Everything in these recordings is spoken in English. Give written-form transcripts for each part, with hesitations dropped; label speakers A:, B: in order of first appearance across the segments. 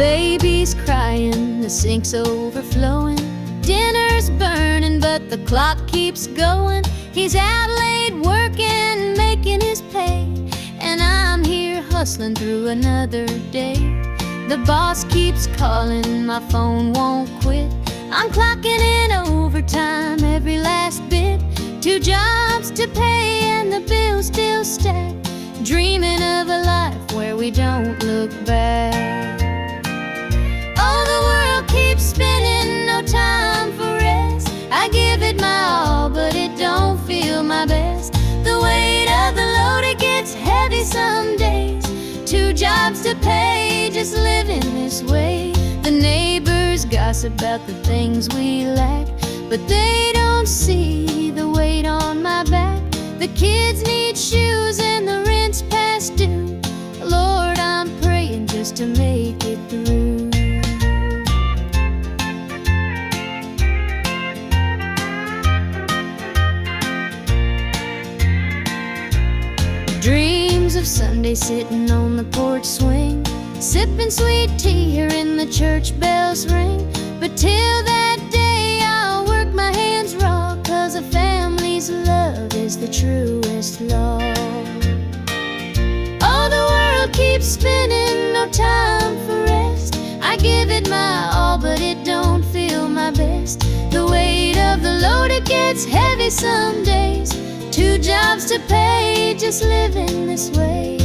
A: baby's crying, the sink's overflowing. Dinner's burning, but the clock keeps going. He's out late working, making his pay, and I'm here hustling through another day. The boss keeps calling, my phone won't quit. I'm clocking in overtime every last bit. 2 jobs to pay and the bills still stack. Dreaming of a life where we don't look back. Oh, the world keeps spinning, no time for rest. I give it my all, but it don't feel my best. The weight of the load, it gets heavy some days. 2 jobs to pay, just living this way. The neighbors gossip about the things we lack, but they don't see the weight on my back. The kids need shoes and the rent's past due. Lord, I'm praying just to make it through. Dreams of Sunday sitting on the porch swing, sipping sweet tea, hearing the church bells ring. But till that day I'll work my hands raw, 'cause a family's love is the truest law. Oh, the world keeps spinning, no time for rest. I give it my all, but it don't feel my best. The weight of the load, it gets heavy some days. 2 jobs to pay, just living this way.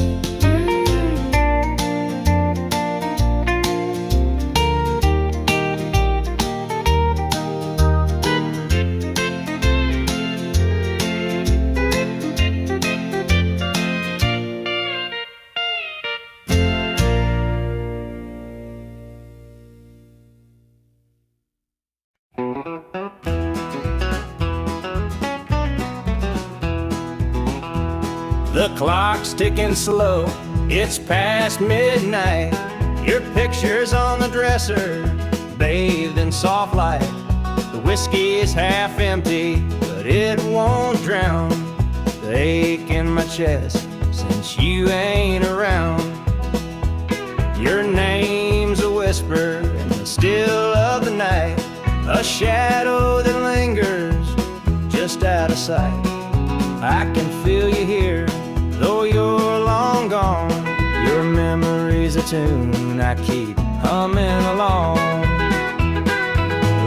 B: The clock's ticking slow, it's past midnight. Your picture's on the dresser, bathed in soft light. The whiskey is half empty, but it won't drown the ache in my chest since you ain't around. Your name's a whisper in the still of the night, a shadow that lingers just out of sight. I can feel you here, though you're long gone. Your memory's a tune I keep humming along.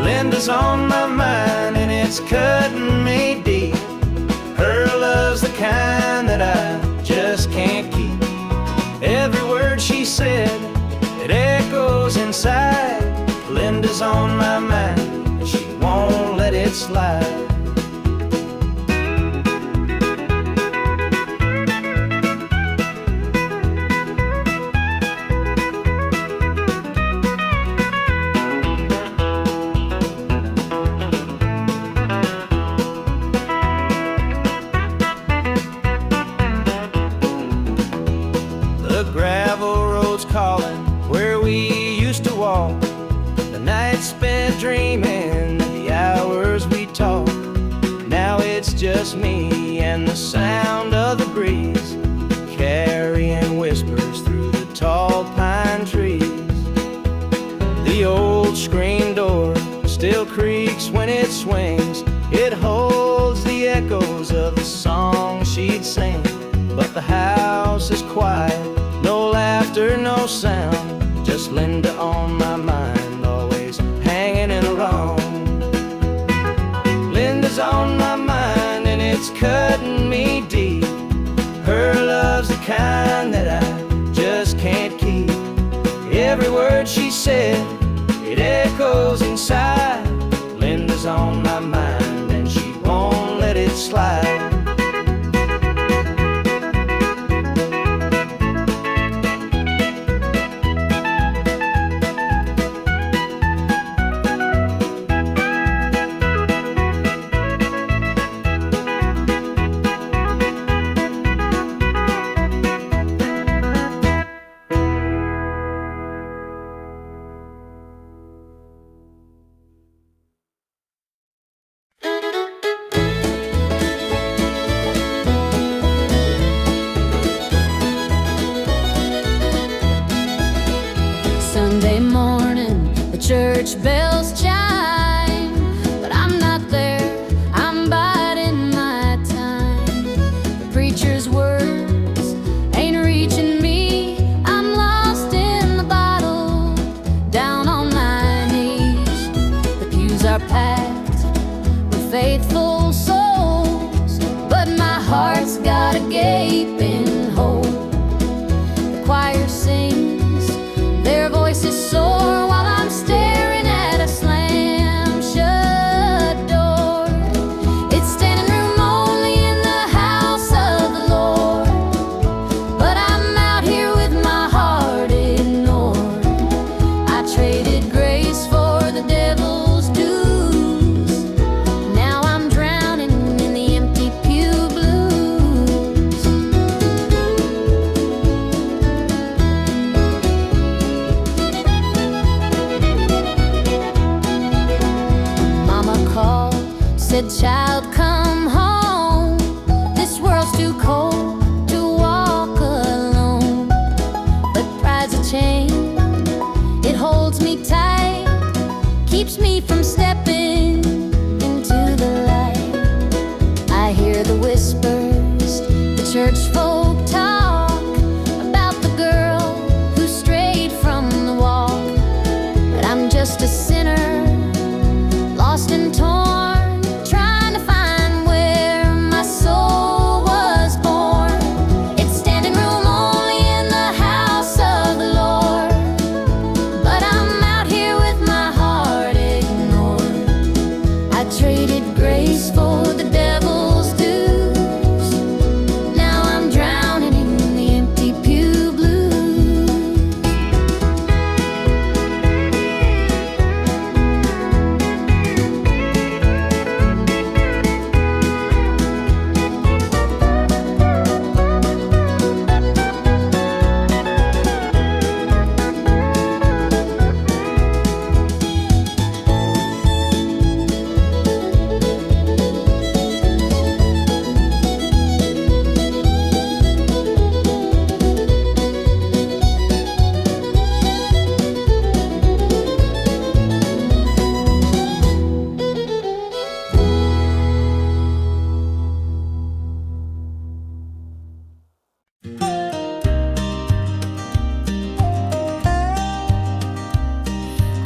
B: Linda's on my mind and it's cutting me deep. Her love's the kind that I just can't keep. Every word she said, it echoes inside. Linda's on my mind and she won't let it slide. Dreaming of the hours we talked. Now it's just me and the sound of the breeze, carrying whispers through the tall pine trees. The old screen door still creaks when it swings. It holds the echoes of the song she'd sing. But the house is quiet, no laughter, no sound, just Linda on my mind, always hanging along. Linda's on my mind and it's cutting me deep. Her love's the kind that I just can't keep. Every word she said, it echoes inside. Linda's on my mind and she won't let it slide.
A: church bells chime, but I'm not there, I'm biding my time. The preacher's words ain't reaching me, I'm lost in the bottle, down on my knees. The pews are packed with faithful souls, but my heart's got a gaping hole. The choir sings, their voices soar, while I'm staring at a slam-shut door. It's standing room only in the house of the Lord, but I'm out here with my heart ignored. I traded grace for the devil's dues. Now I'm drowning in the empty Pew Blues. Mama called, said, "Child, come home. This world's too cold to walk alone." But pride's a chain, it holds me tight, keeps me from stepping into the light. I hear the whispers, the church folk talk about the girl who strayed from the walk. But I'm just a sinner, lost and torn, trying to find where my soul was born. It's standing room only in the house of the Lord, but I'm out here with my heart ignored. I traded grace for the devil's dues. Now I'm drowning in the empty Pew Blues.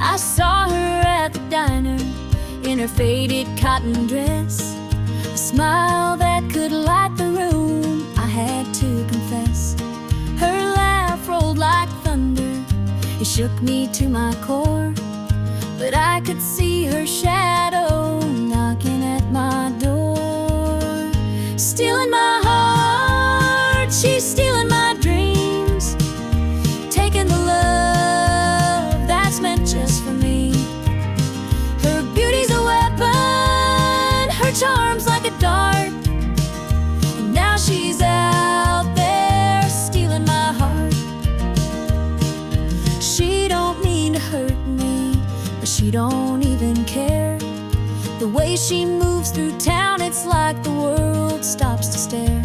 A: I saw her at the diner in her faded cotton dress, a smile that could light the room, I had to confess. Her laugh rolled like thunder, it shook me to my core, but I could see her shadow knocking at my door. Stealing my heart, she's stealing my dreams, taking the love that's meant just for me. Her beauty's a weapon, her charm's like a dart, and now she's out there stealing my heart. She don't mean to hurt me, but she don't even care. The way she moves through town, it's like the world stops to stare.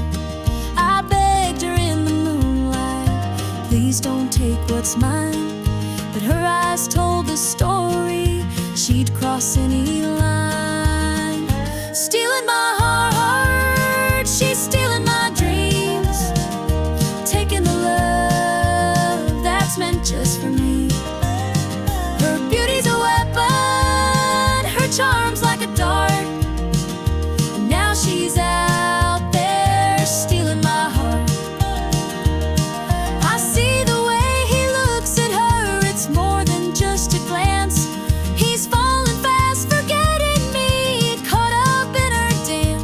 A: I begged her in the moonlight, please don't take what's mine, but her eyes told the story, she'd cross any line. Stealing my heart, she's stealing my dreams, taking the love that's meant just for me. Her beauty's a weapon, her charm's like a dart, and now she's out there stealing my heart. I see the way he looks at her, it's more than just a glance. He's falling fast, forgetting me, caught up in her dance.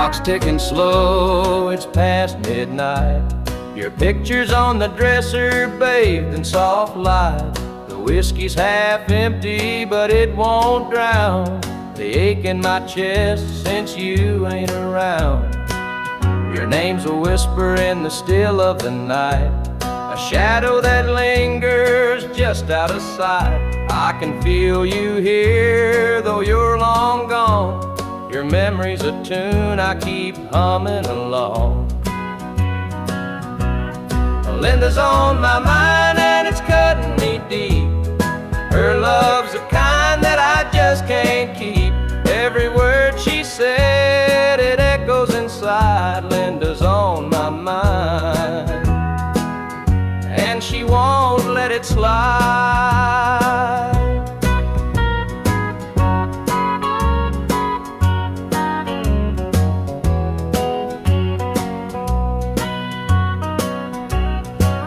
B: clock's ticking slow, it's past midnight. Your picture's on the dresser, bathed in soft light. The whiskey's half empty, but it won't drown the ache in my chest since you ain't around. Your name's a whisper in the still of the night, a shadow that lingers just out of sight. I can feel you here, though you're long gone. Your memory's a tune I keep humming along. Linda's on my mind and it's cutting me deep. Her love's the kind that I just can't keep. Every word she said, it echoes inside. Linda's on my mind and she won't let it slide.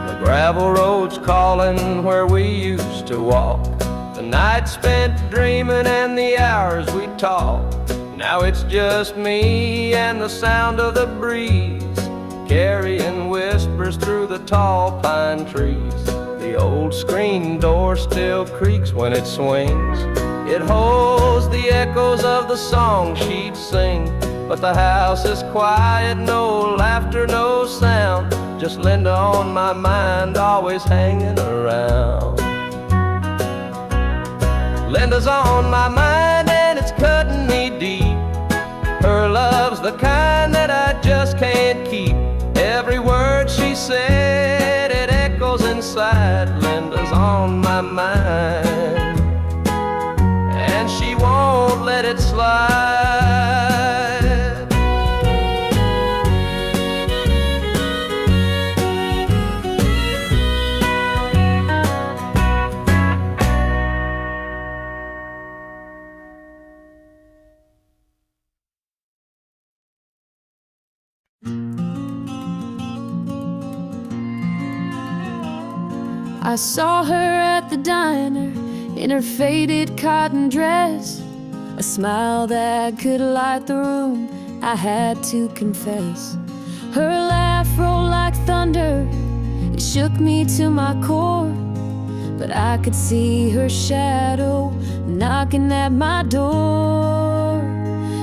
B: The gravel road's calling where we used to walk, the nights spent dreaming and the hours we talked. Now it's just me and the sound of the breeze, carrying whispers through the tall pine trees. The old screen door still creaks when it swings. It holds the echoes of the song she'd sing. But the house is quiet, no laughter, no sound. Just Linda on my mind, always hanging around. Linda's on my mind and it's cutting me deep. Her love's the kind that I just can't keep. Every word she said, it echoes inside. Linda's on my mind and she won't let it slide.
A: I saw her at the diner in her faded cotton dress, a smile that could light the room, I had to confess. Her laugh rolled like thunder, it shook me to my core. But I could see her shadow knocking at my door.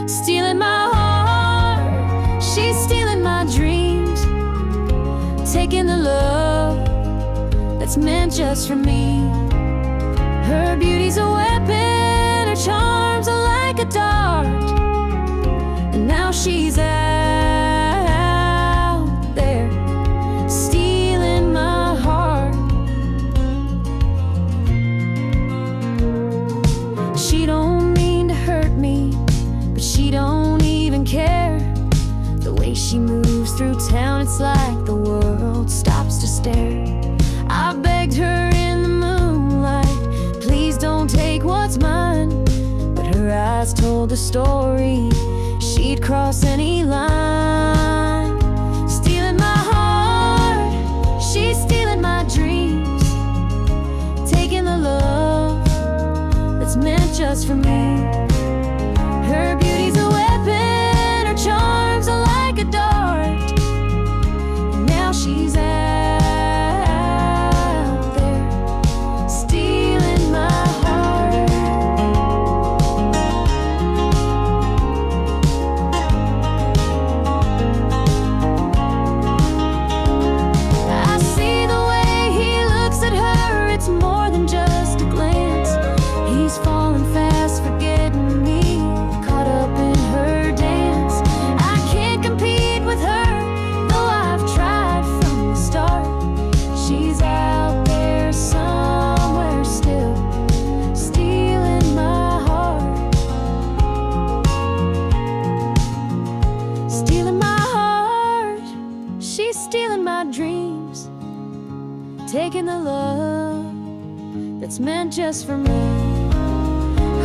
A: Stealing my heart, she's stealing my dreams, taking the love that's meant just for me. Her beauty's a weapon, her charms are like a dart, and now she's out there stealing my heart. She don't mean to hurt me, but she don't even care. The way she moves through town, it's like the world stops to stare. I begged her in the moonlight, please don't take what's mine. But her eyes told the story, she'd cross any line. Stealing my heart, she's stealing my dreams, taking the love that's meant just for me. Her beauty's a weapon, her charms are like a dart, and now she's out stealing my heart. I see the way he looks at her, it's more than just a glance. He's falling fast, forgetting me, caught up in her dance. I can't compete with her, though I've tried from the start. She's out there somewhere still, stealing my heart. Stealing my heart, she's stealing my dreams, taking the love that's meant just for me.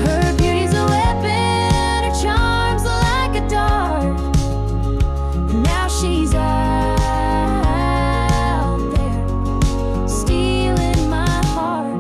A: Her beauty's a weapon, her charms are like a dart, and now she's out there stealing my heart.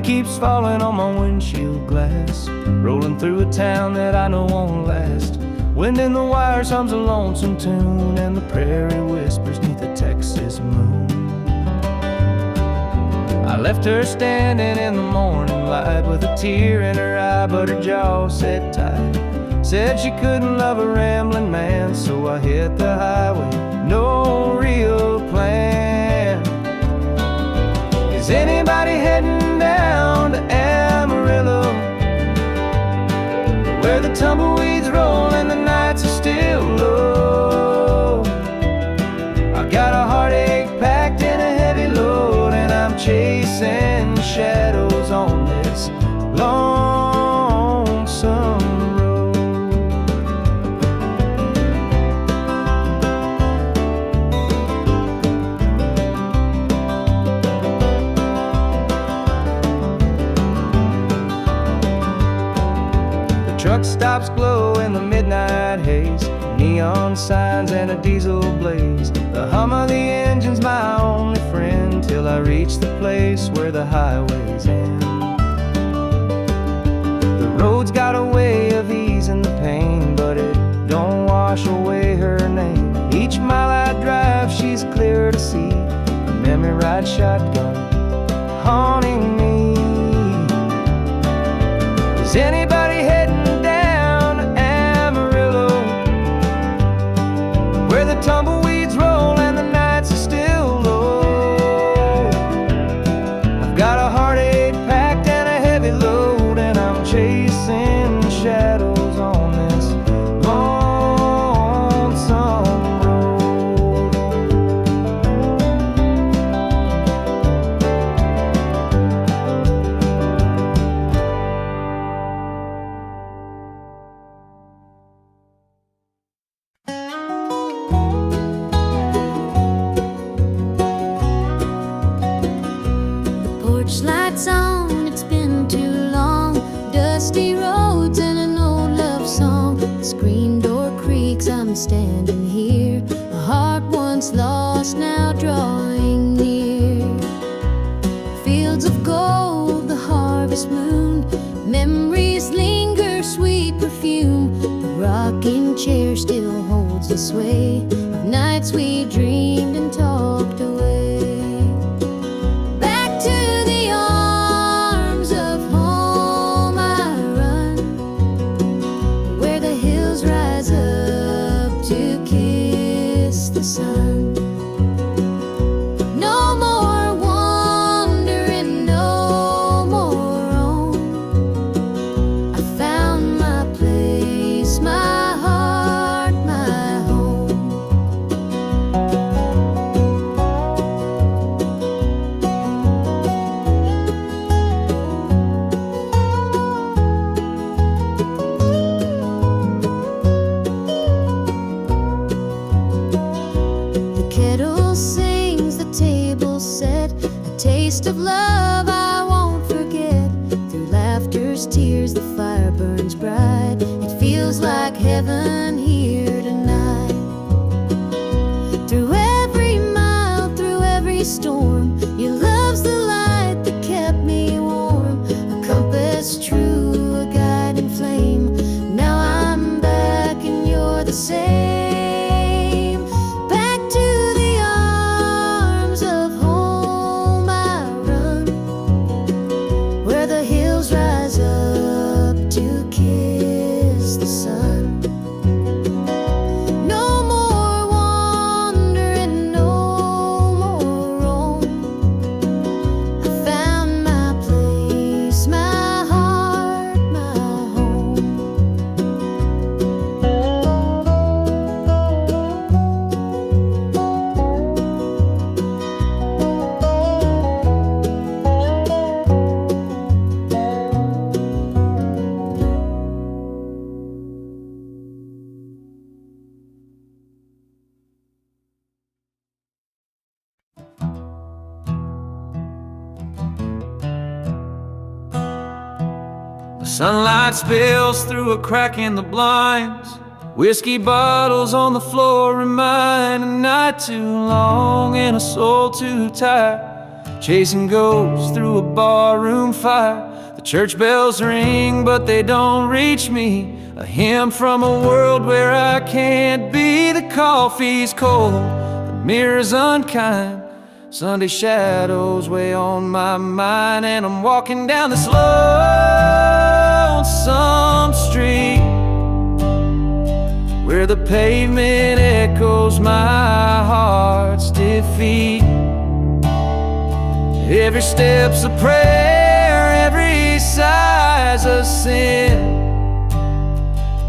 B: keeps falling on my windshield glass, rolling through a town that I know won't last. Wind in the wires hums a lonesome tune, and the prairie whispers neath the Texas moon. I left her standing in the morning light with a tear in her eye, but her jaw set tight. Said she couldn't love a rambling man, so I hit the highway, no real plan. Is anybody heading down to Amarillo, where the tumbleweeds roll and the nights are still low? I got a heartache packed in a heavy load, and I'm chasing shadows on this lonesome road. The truck stops glow in the midnight haze, neon signs and a diesel blaze. The hum of the engine's my only friend, till I reach the place where the highways end. The road's got a way of easing the pain, but it don't wash away her name. Each mile I drive, she's clear to see, a memory ride shotgun haunting me. Is anybody heading down to Amarillo, where the tumbleweeds roll and the nights are still low? I've got a heartache packed and a heavy load, and I'm chasing shadows on this lonesome road.
A: Porch lights on, it's been too long. Dusty roads and an old love song. The screen door creaks, I'm standing here. A heart once lost, now drawing near. Fields of gold, the harvest moon. Memories linger, sweet perfume. The rocking chair still holds the sway of nights we dreamed and talked away. Back to the arms of home I run, where the hills rise up to kiss the sun. No more wandering, no more roam. I found my place, my heart, my home. The kettle sings, the table set, a taste of love I won't forget. Through laughter's tears, the fire burns bright. It feels like heaven here tonight. Through every mile, through every storm, your love's the light that kept me warm. A compass true, a guiding flame. Now I'm back and you're the same. Back to the arms of home I run, where the hills rise up to kiss the sun. No more wandering, no more roam. I found my place, my heart, my home.
C: The sunlight spills through a crack in the blinds. Whiskey bottles on the floor remind a night too long and a soul too tired. chasing ghosts through a barroom fire. The church bells ring, but they don't reach me. A hymn from a world where I can't be. The coffee's cold, the mirror's unkind. Sunday shadows weigh on my mind, and I'm walking down this lonesome street where the pavement echoes my heart's defeat. Every step's a prayer, every sigh's a sin.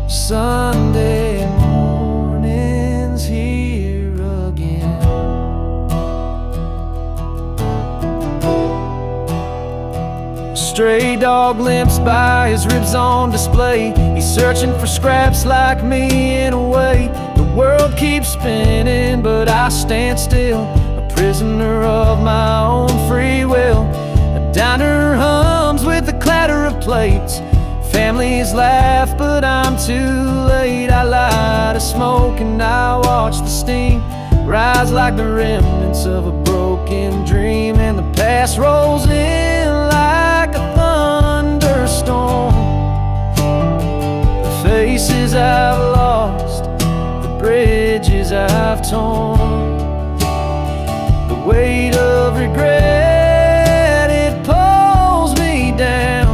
C: Sunday morning's here again. Stray dog limps by, his ribs on display. He's searching for scraps like me in a way. The world keeps spinning, but I stand still, a prisoner of my own free will. A diner hums with the clatter of plates. Families laugh, but I'm too late. I light a smoke and I watch the steam rise like the remnants of a broken dream. And the past rolls in like a thunderstorm. The faces I've lost, the bridges I've torn, the weight of regret, it pulls me down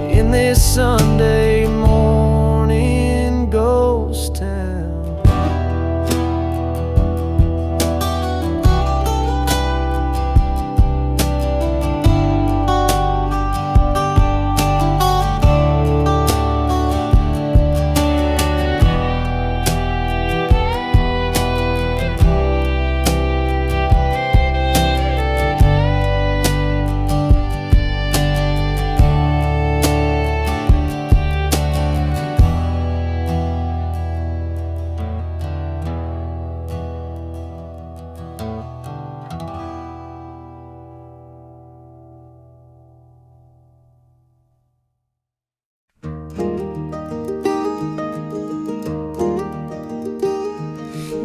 C: in this Sunday morning ghost town.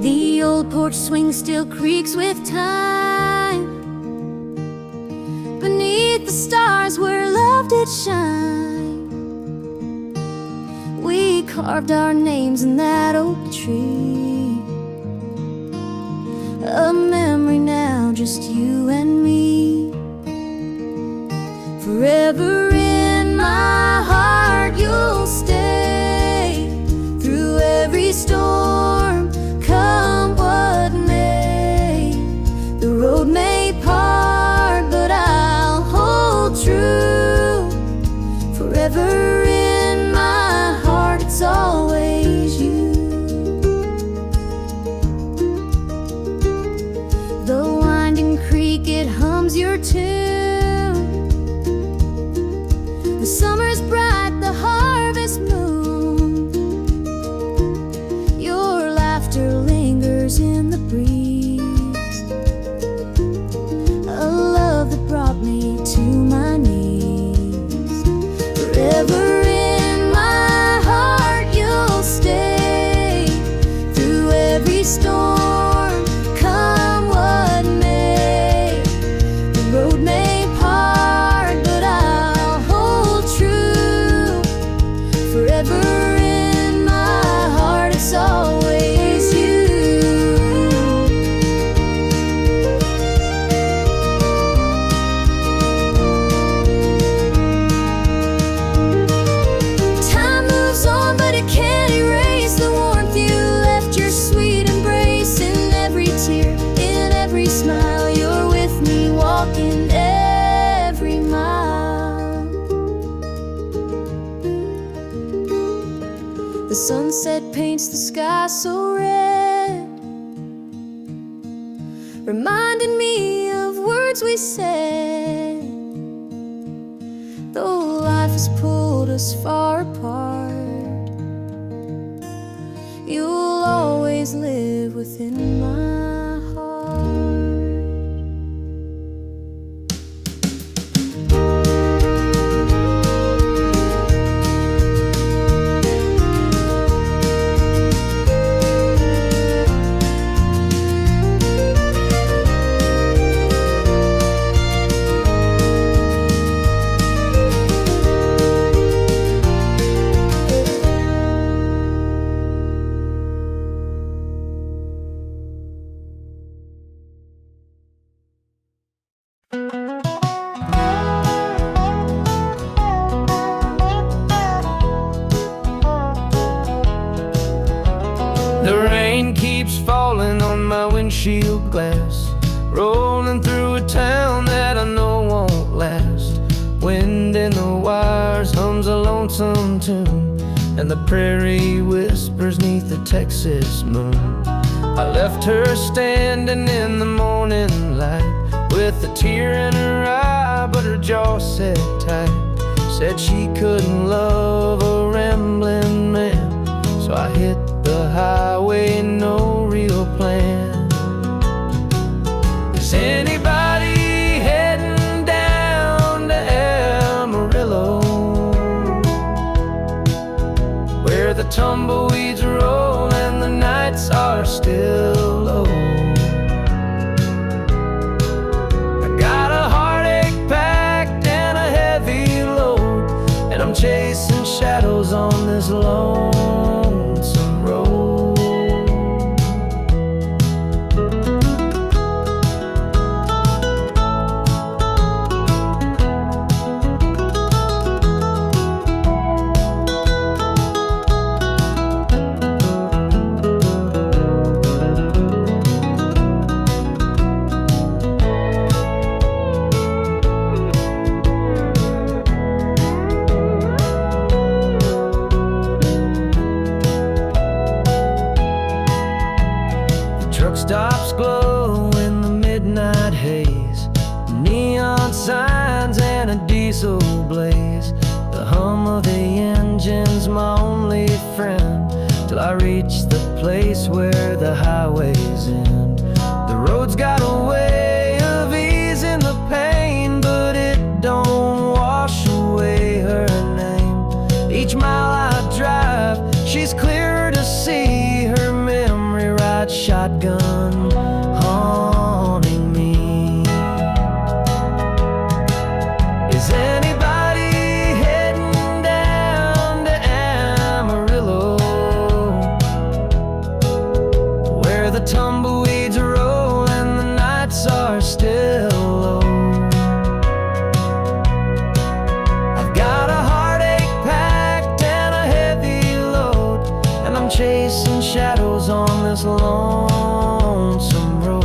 A: The old porch swing still creaks with time. Beneath the stars where love did shine, we carved our names in that oak tree. A memory now, just you and me. Forever in my heart you'll stay, through every storm, come what may. The road may part, but I'll hold true. Forever in my heart, it's always you. The winding creek, it hums your tune. The summer's bright, the harvest moon. Your laughter lingers in the breeze. A love that brought me to my knees. Forever in my heart you'll stay, through every storm, come what may. The road may part, but I'll hold true. Forever in my heart, it's always you. Time moves on, but it can't erase the warmth you left, your sweet embrace. In every tear, in every smile, you're with me, walking every mile. The sunset paints the sky so red, reminding me of words we said. Though life has pulled us far apart, you'll always live within my heart.
C: and the prairie whispers 'neath the Texas moon. I left her standing in the morning light with a tear in her eye, but her jaw set tight. Said she couldn't love a rambling man, so I hit the highway, no real plan. Is anybody heading down to Amarillo, where the tumbleweeds roll and the nights are still low? I got a heartache packed and a heavy load, and I'm chasing shadows on this lonesome road. Truck stops glow in the midnight haze, neon signs and a diesel blaze. The hum of the engine's my only friend, till I reach the place where the highways end. The road's got a way of easing the pain, but it don't wash away her name. Each mile I drive, she's clearer to see, her memory rides shotgun, haunting me. Is anybody heading down to Amarillo, where the tumbleweeds roll and the nights are still low? I've got a heartache packed and a heavy load, and I'm chasing shadows on this lonesome road.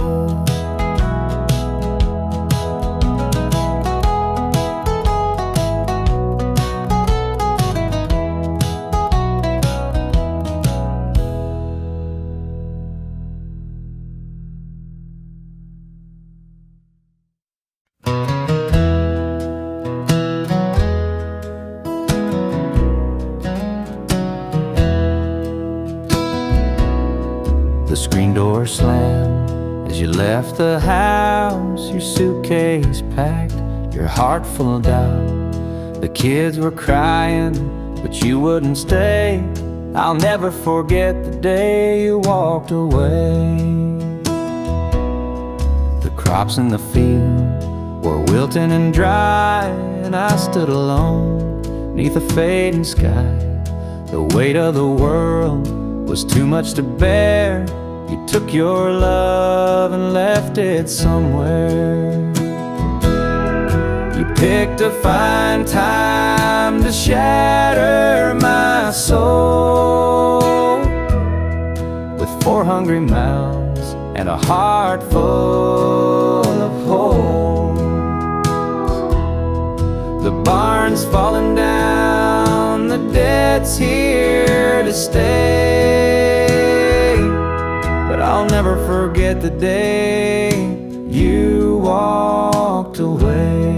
C: The screen door slammed as you left the house, your suitcase packed, your heart full of doubt. The kids were crying, but you wouldn't stay. I'll never forget the day you walked away. The crops in the field were wilting and dry, and I stood alone neath a fading sky. The weight of the world was too much to bear. You took your love and left it somewhere. You picked a fine time to shatter my soul, with 4 hungry mouths and a heart full of holes. The barn's falling down, the debt's here to stay, but I'll never forget the day you walked away.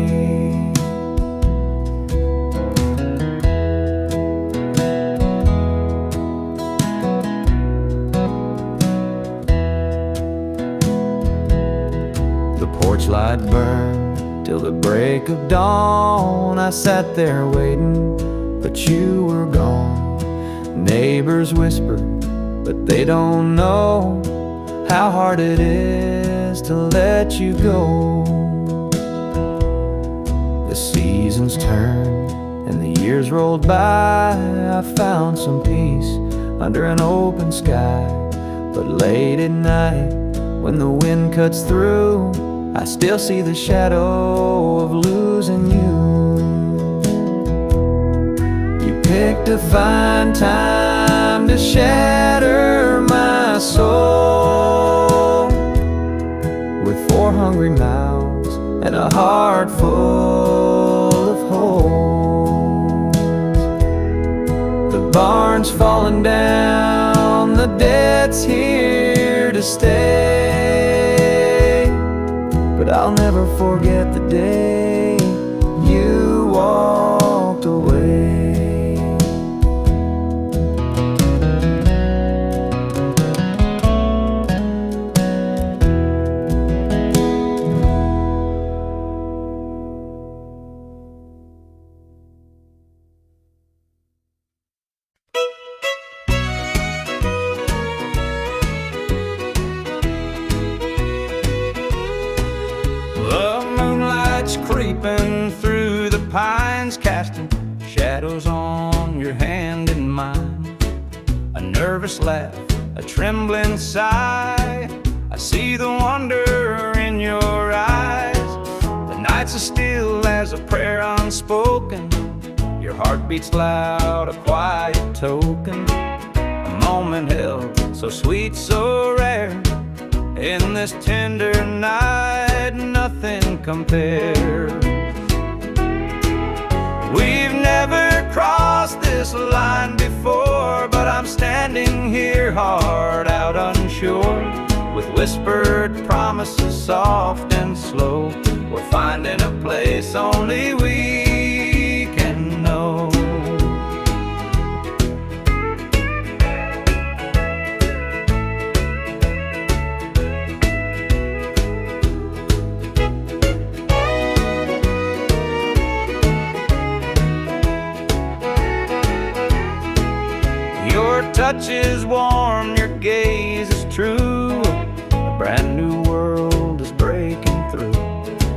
C: The porch light burned till the break of dawn. I sat there waiting, but you were gone. Neighbors whispered, but they don't know how hard it is to let you go. The seasons turned and the years rolled by. I found some peace under an open sky, but late at night when the wind cuts through, I still see the shadow of losing you. You picked a fine time to shatter my soul, with 4 hungry mouths and a heart full of holes. The barn it's here to stay. But I'll never forget the day you walked away.
B: Creeping through the pines, casting shadows on your hand and mine. A nervous laugh, a trembling sigh, I see the wonder in your eyes. The nights are still as a prayer unspoken. Your heart beats loud, a quiet token. A moment held, so sweet, so rare. In this tender night, nothing compares. We've never crossed this line before, but I'm standing here, heart out unsure, with whispered promises soft and slow. We're finding a place only we can know. Your touch is warm, your gaze is true. A brand new world is breaking through.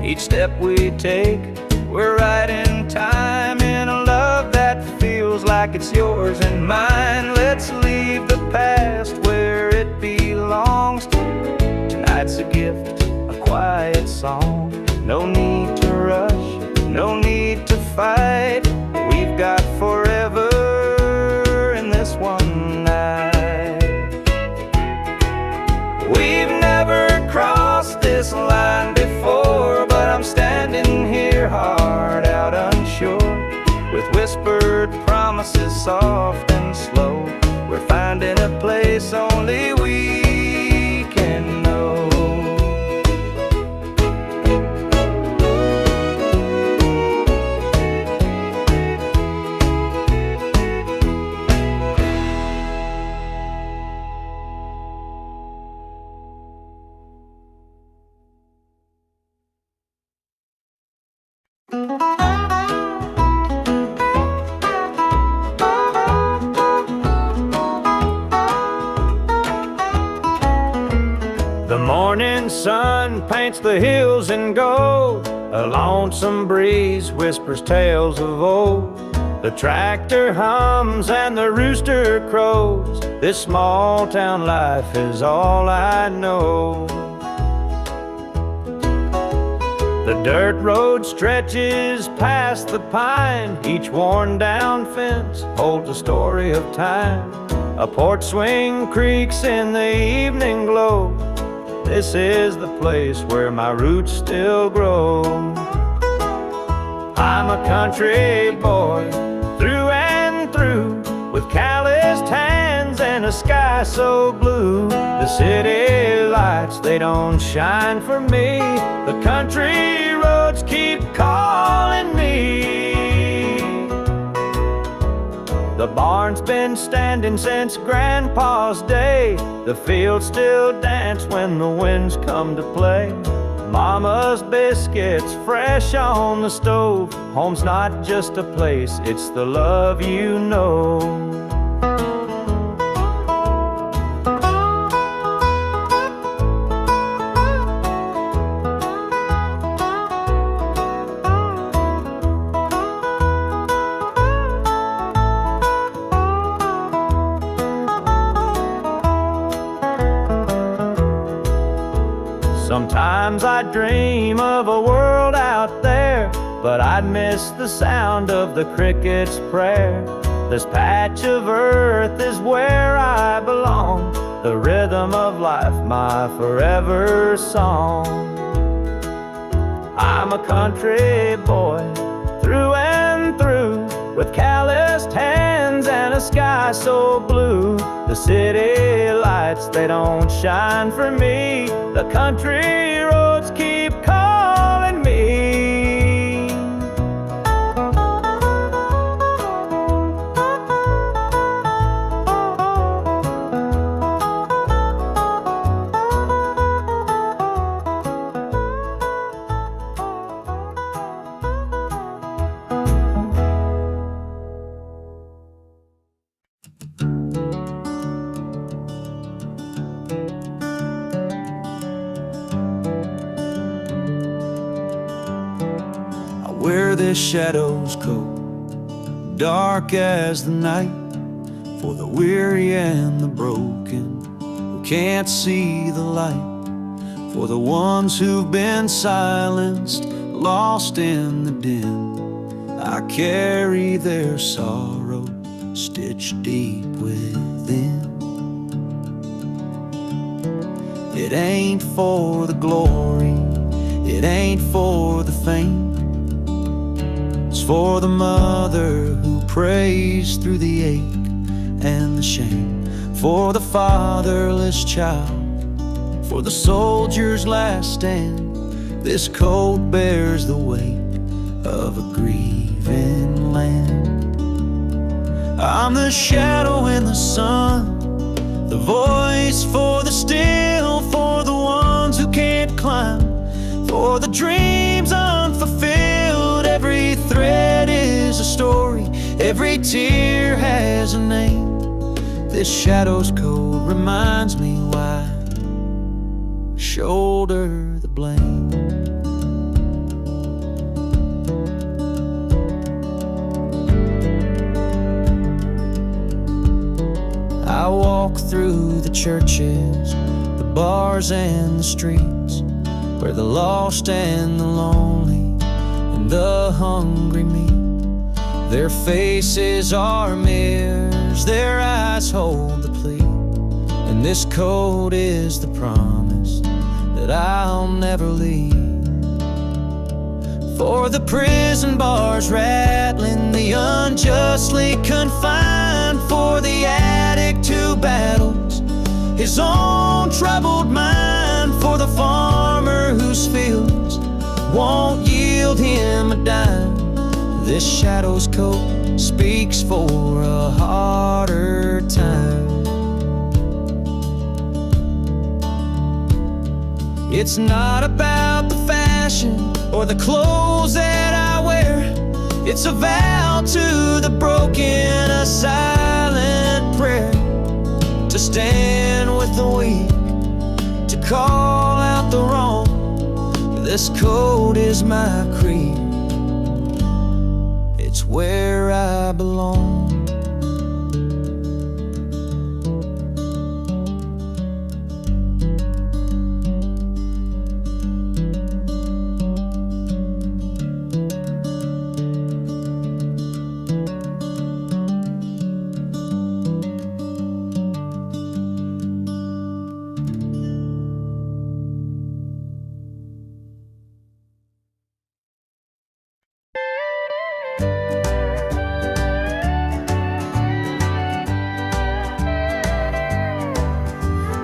B: Each step we take, we're right in time, in a love that feels like it's yours and mine. Let's leave the past where it belongs to. Tonight's a gift, a quiet song. No need to rush, no need to fight. We've got forever this one night. We've never crossed this line before, but I'm standing here, heart out unsure, with whispered promises soft and slow. We're finding a place only we can know. The morning sun paints the hills in gold. A lonesome breeze whispers tales of old. The tractor hums and the rooster crows. This small town life is all I know. The dirt road stretches past the pine. Each worn down fence holds a story of time. A porch swing creaks in the evening glow. This is the place where my roots still grow. I'm a country boy, through and through, with calloused hands and a sky so blue. The city lights, they don't shine for me. The country roads keep calling me. The barn's been standing since Grandpa's day. The fields still dance when the winds come to play. Mama's biscuits fresh on the stove. Home's not just a place, it's the love you know. Sometimes I dream of a world out there, but I'd miss the sound of the cricket's prayer. This patch of earth is where I belong, the rhythm of life, my forever song. I'm a country boy, through and through, with calloused hands and a the sky so blue. The city lights, they don't shine for me. The country roads keep calling me.
C: Wear this shadow's coat, dark as the night, for the weary and the broken who can't see the light, for the ones who've been silenced, lost in the din. I carry their sorrow stitched deep within. It ain't for the glory, it ain't for the fame. It's for the mother who prays through the ache and the shame, for the fatherless child, for the soldier's last stand. This coat bears the weight of a grieving land. I'm the shadow in the sun, the voice for the still, for the ones who can't climb, for the dreams unfulfilled. Every thread is a story, every tear has a name. This shadow's coat reminds me why I shoulder the blame. I walk through the churches, the bars and the streets, where the lost and the lonely and the hungry meet. Their faces are mirrors, their eyes hold the plea, and this coat is the promise that I'll never leave. For the prison bars rattling, the unjustly confined, for the addict who battles his own troubled mind, for the farmer whose fields won't yield him a dime. This shadow's coat speaks for a harder time. It's not about the fashion or the clothes that I wear. It's a vow to the broken, a silent prayer, to stand with the weak, to call out the wrong. This coat is my creed, it's where I belong.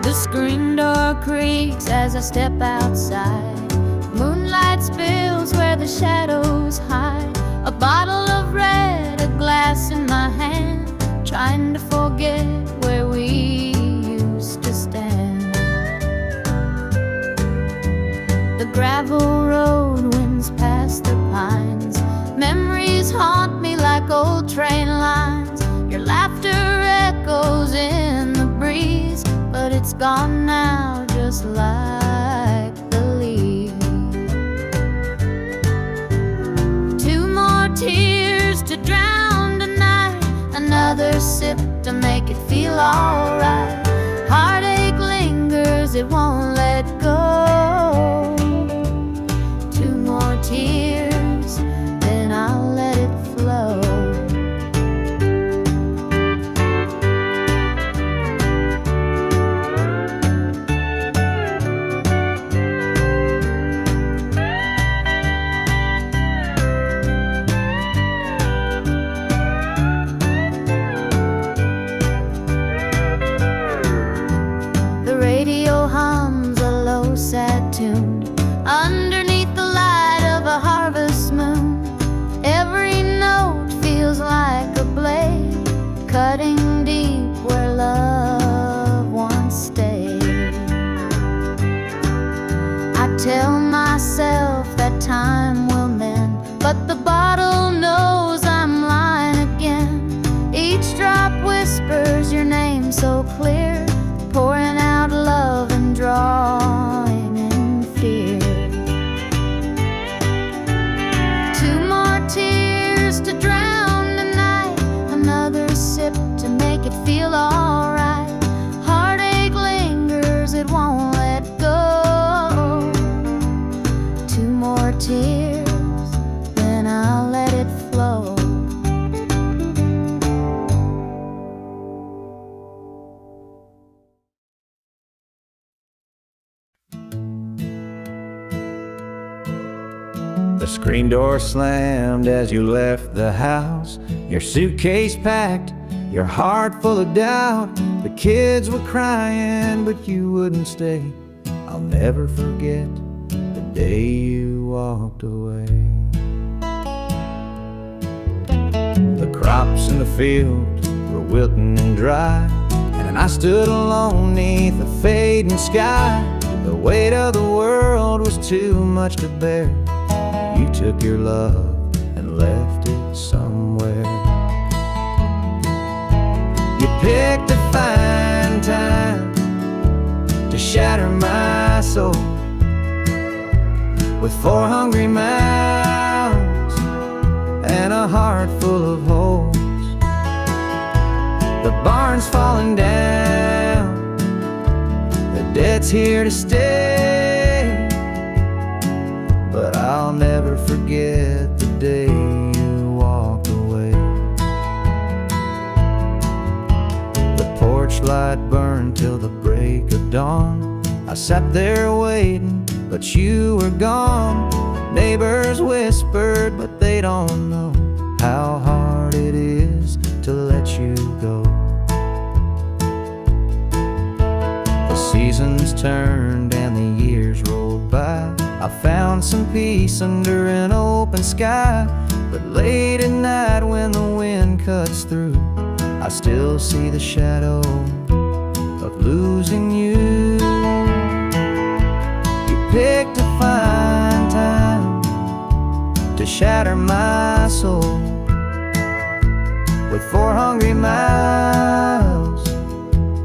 A: The screen door creaks as I step outside. Moonlight spills where the shadows hide. A bottle of red, a glass in my hand, trying to forget where we used to stand. The gravel road winds past the pines. Memories haunt me like old train lines. Your laughter echoes in the breeze, but it's gone now, just like the leaves. Two more tears to drown tonight, another sip to make it feel alright. Heartache lingers, it won't let go. Two more tears, then I'll let it flow. tell myself that time will mend, but the bottle knows I'm lying again. Each drop whispers your name so clear, pouring out love and drawing in fear. Two more tears to drown the night, another sip to make it feel alright. Heartache lingers, it won't let go. Two more tears, then I'll let it flow.
B: The screen door slammed as you left the house, your suitcase packed, your heart full of doubt. The kids were crying, but you wouldn't stay. I'll never forget the day you walked away. The crops in the field were wilting and dry, and I stood alone neath the fading sky. The weight of the world was too much to bear. You took your love and left it somewhere. You picked a fine time to shatter my soul with 4 hungry mouths and a heart full of holes. The barn's falling down, the debt's here to stay, but I'll never forget the day you walked away. The porch light burned till the break of dawn. I sat there waiting, but you were gone. Neighbors whispered, but they don't know how hard it is to let you go. The seasons turned and the years rolled by. I found some peace under an open sky, but late at night when the wind cuts through, I still see the shadow of losing you. You picked a fine time to shatter my soul with 4 hungry mouths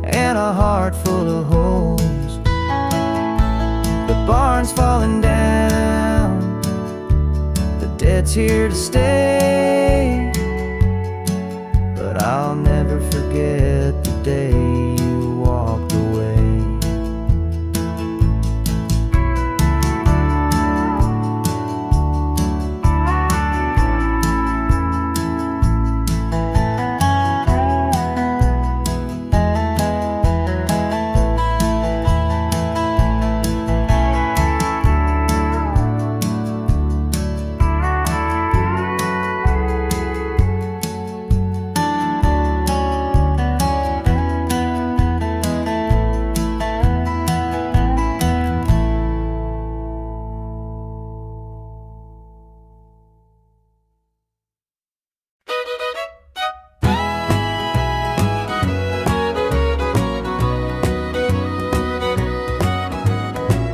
B: and a heart full of holes. The barn's falling down, the debt's here to stay, but I'll never forget the day you walked away.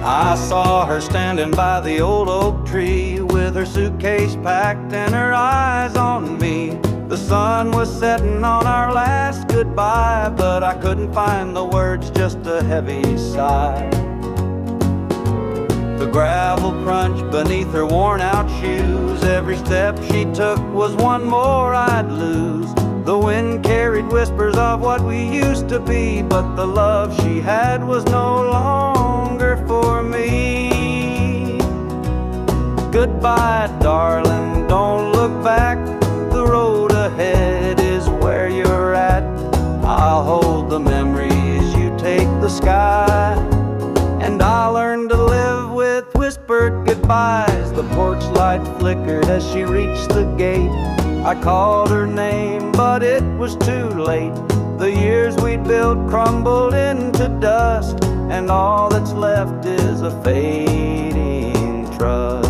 D: I saw her standing by the old oak tree with her suitcase packed and her eyes on me. The sun was setting on our last goodbye, but I couldn't find the words, just a heavy sigh. The gravel crunched beneath her worn out shoes. Every step she took was one more I'd lose. The wind carried whispers of what we used to be, but the love she had was no longer for me. Goodbye, darling, don't look back. The road ahead is where you're at. I'll hold the memories, you take the sky, and I'll learn to live with whispered goodbyes. The porch light flickered as she reached the gate. I called her name, but it was too late. The years we'd built crumbled into dust, and all that's left is a fading trust.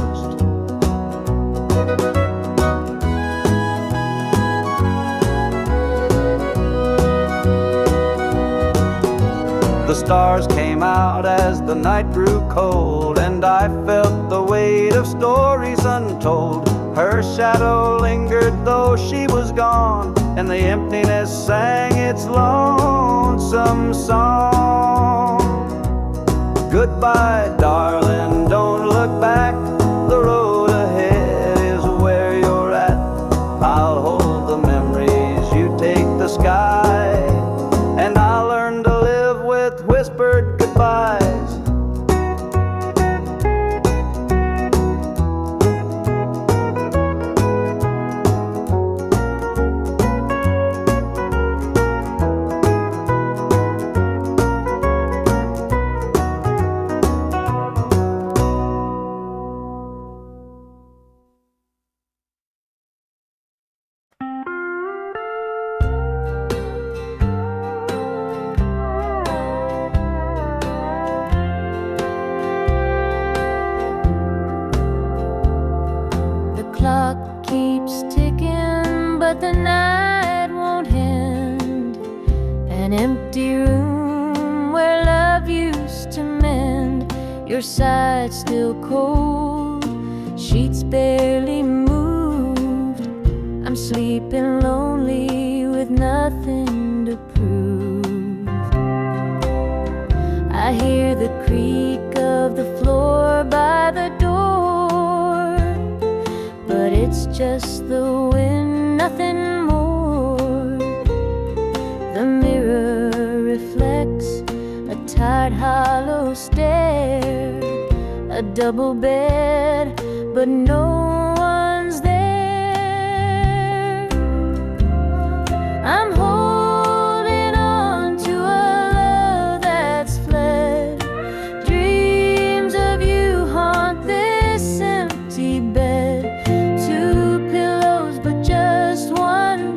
D: The stars came out as the night grew cold, and I felt the weight of stories untold. Her shadow lingered though she was gone, and the emptiness sang its lonesome song. Goodbye, darling, don't look back. The road ahead is where you're at. I'll hold the memories, you take the sky, and I'll learn to live with whispered goodbyes.
A: Clock keeps ticking, but the night won't end. An empty room where love used to mend. Your side still cold, sheets barely moved. I'm sleeping lonely with nothing to prove. I hear the creak of the floor by the door, but it's just the wind, nothing more. The mirror reflects a tired, hollow stare. A double bed, but no one's there. I'm holding on to a love that's fled. Dreams of you haunt this empty bed.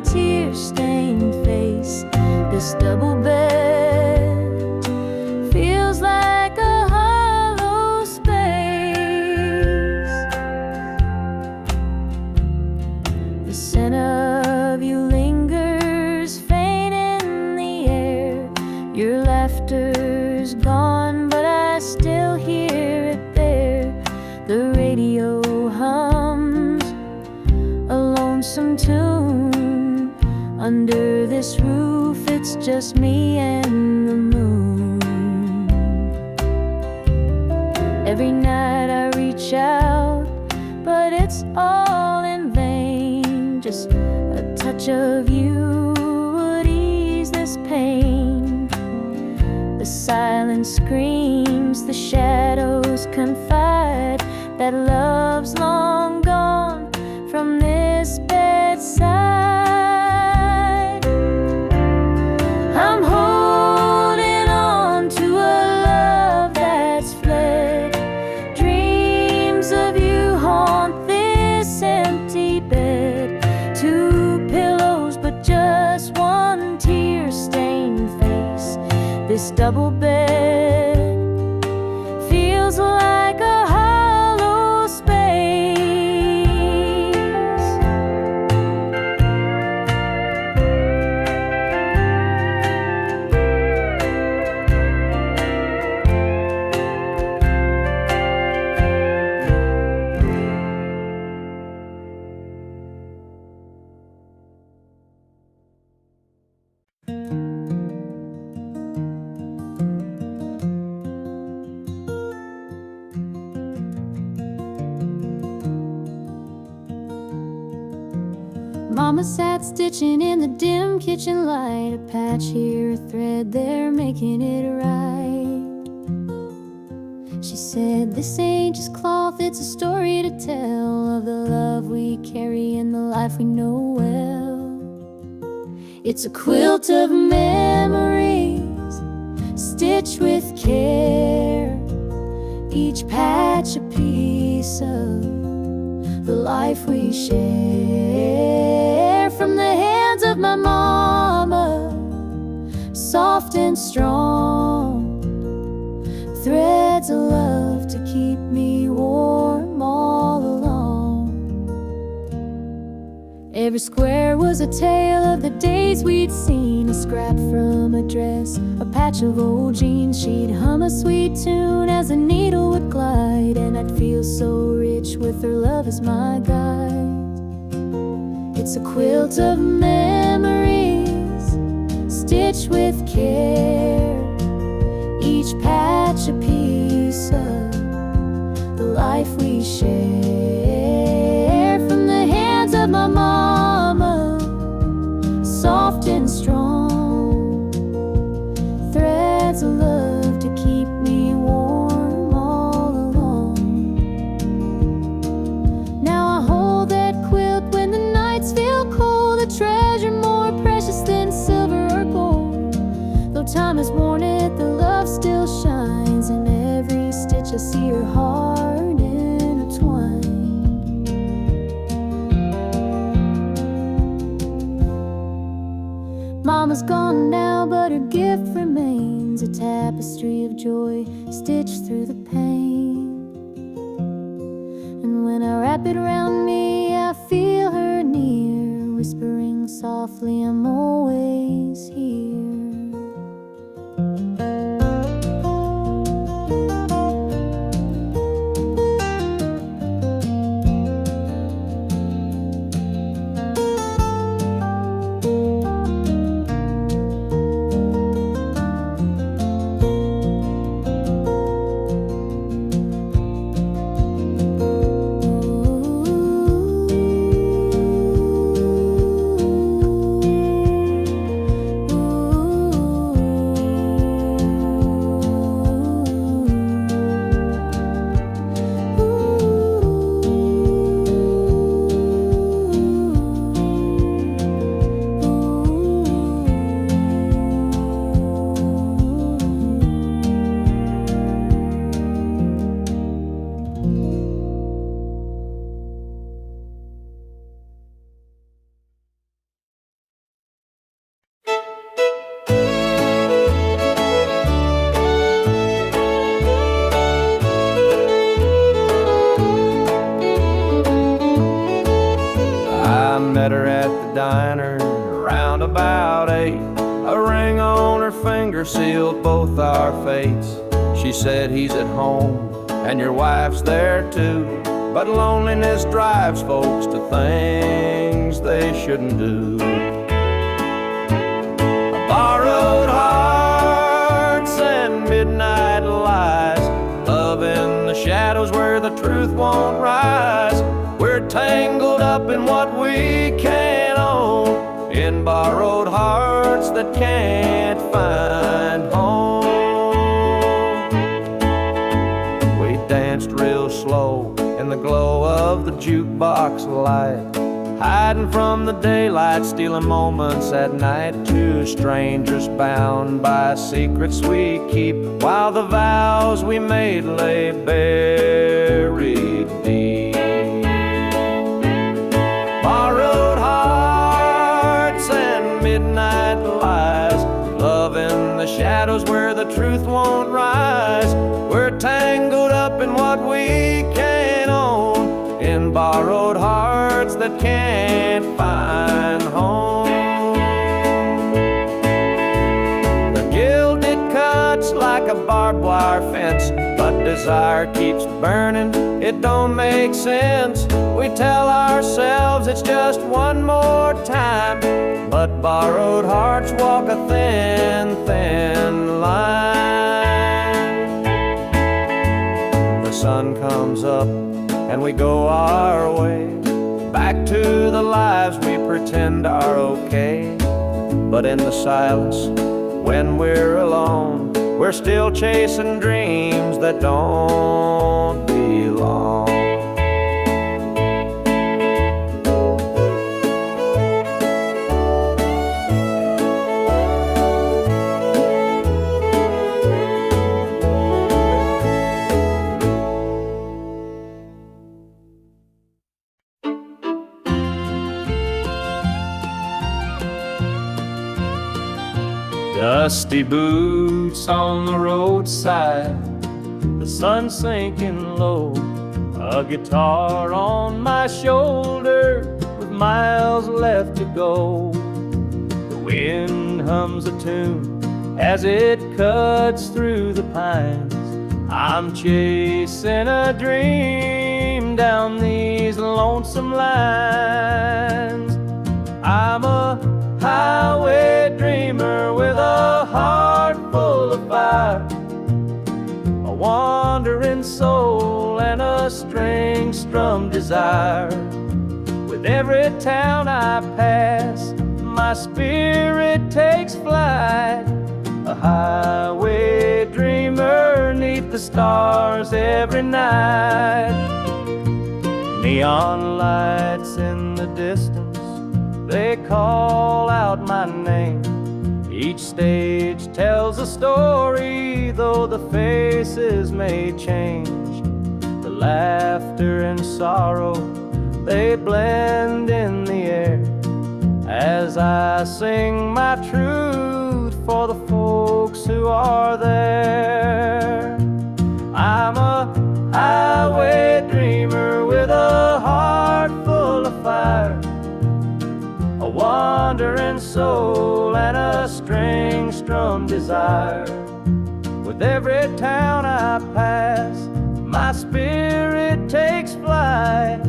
A: Tear-stained face. This double bed feels like a hollow space. The scent of you lingers faint in the air. Your laughter's gone, but I still hear it there. The radio hums a lonesome tune. Under this roof, it's just me and the moon. Every night I reach out, but it's all in vain. Just a touch of you would ease this pain. The silence screams, the shadows confide that love's long gone from this bedside. I'm holding on to a love that's fled. Dreams of you haunt this empty bed. Two pillows, but just one tear-stained face. This double bed feels like a hollow space. Mama sat stitching in the dim kitchen light. A patch here, a thread there, making it right. She said, this ain't just cloth, it's a story to tell of the love we carry and the life we know well. It's a quilt of memories, stitched with care, each patch a piece of the life we share. From the hands of my mama, soft and strong, threads of love to keep me warm all along. Every square was a tale of the days we'd seen. A scrap from a dress, a patch of old jeans. She'd hum a sweet tune as the needle would glide, and I'd feel so rich with her love as my guide. It's a quilt of memories, stitched with care, each patch a piece of the life we share. From the hands of my mama, soft and strong, threads of love to keep me warm all along. Now I hold that quilt when the nights feel cold, a treasure more precious than silver or gold. Though time has worn it, the love still shines. In every stitch I see her heart intertwined. Mama's gone now, but her gift remains, a tapestry of joy stitched through the pain. And when I wrap it around me, I feel her near, whispering softly, I'm always here.
B: Met her at the diner around about 8. A ring on her finger sealed both our fates. She said, he's at home and your wife's there too, but loneliness drives folks to things they shouldn't do. Borrowed hearts and midnight lies, love in the shadows where the truth won't rise. We're tangled up in what we can't own, in borrowed hearts that can't find home. We danced real slow in the glow of the jukebox light, hiding from the daylight, stealing moments at night. Two strangers bound by secrets we keep, while the vows we made lay buried deep. Borrowed hearts and midnight lies, love in the shadows where the truth won't rise. We're tangled up in what we can't own, in borrowed hearts that can't find home. The guilt, it cuts like a barbed wire fence, but desire keeps burning, it don't make sense. We tell ourselves it's just one more time, but borrowed hearts walk a thin, thin line. The sun comes up and we go our way, back to the lives we pretend are okay. But in the silence, when we're alone, we're still chasing dreams that don't belong. Dusty boots on the roadside, the sun sinking low, a guitar on my shoulder with
C: miles left to go. The wind hums a tune as it cuts through the pines. I'm chasing a dream down these lonesome lines. I'm a highway dreamer with a heart full of fire, a wandering soul and a string-strummed desire. With every town I pass, my spirit takes flight, a highway dreamer 'neath the stars every night. Neon lights in the distance, they call out my name. Each stage tells a story, though the faces may change. The laughter and sorrow, they blend in the air as I sing my truth for the folks who are there. I'm a highway dreamer with a heart full of fire, a wandering soul and a string-strummed desire. With every town I pass, my spirit takes flight,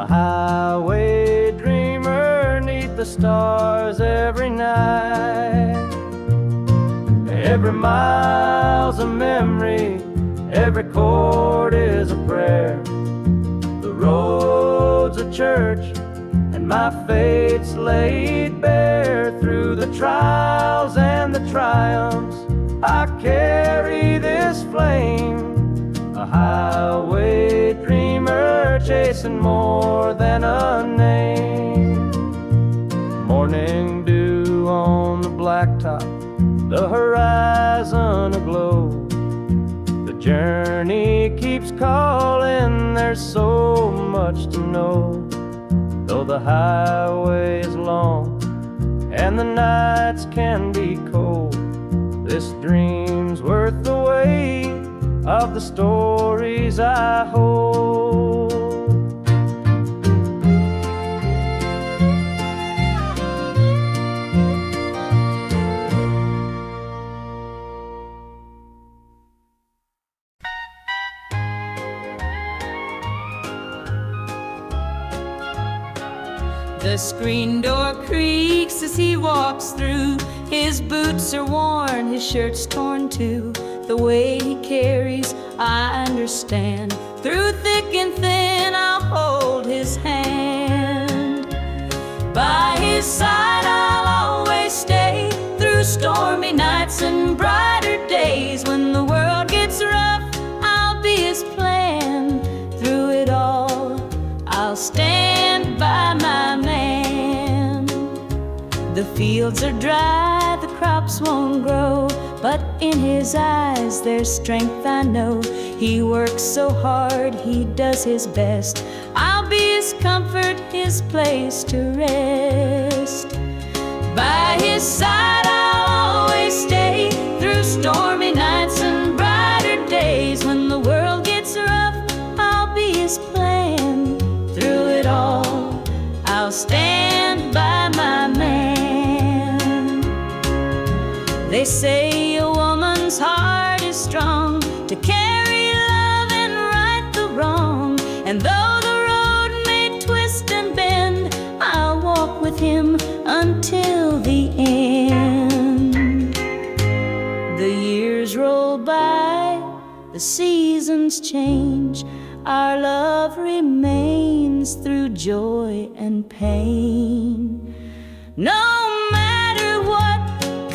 C: a highway dreamer 'neath the stars every night. Every mile's a memory, every chord is a prayer. The road's a church, and my fate's laid bare. Through the trials and the triumphs, I carry this flame, a highway dreamer chasing more than a name. Morning dew on the blacktop, the horizon aglow. The journey keeps calling, there's so much to know. Though the highway is long and the nights can be cold, this dream's worth the weight of the stories I hold.
E: The screen door creaks as he walks through. His boots are worn, his shirt's torn too. The way he carries, I understand. Through thick and thin, I'll hold his hand. By his side, I'll always stay. Through stormy nights and brighter days. When the world gets rough, I'll be his plan. Through it all, I'll stand by my man. The fields are dry, the crops won't grow, but in his eyes there's strength, I know. He works so hard, he does his best. I'll be his comfort, his place to rest. By his side I'll always stay. Through stormy nights and brighter days. When the world gets rough, I'll be his plan. Through it all, I'll stand by my man. They say a woman's heart is strong to carry love and right the wrong. And though the road may twist and bend, I'll walk with him until the end. The years roll by, the seasons change. Our love remains through joy and pain. No matter what,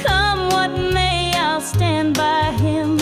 E: come what may, I'll stand by him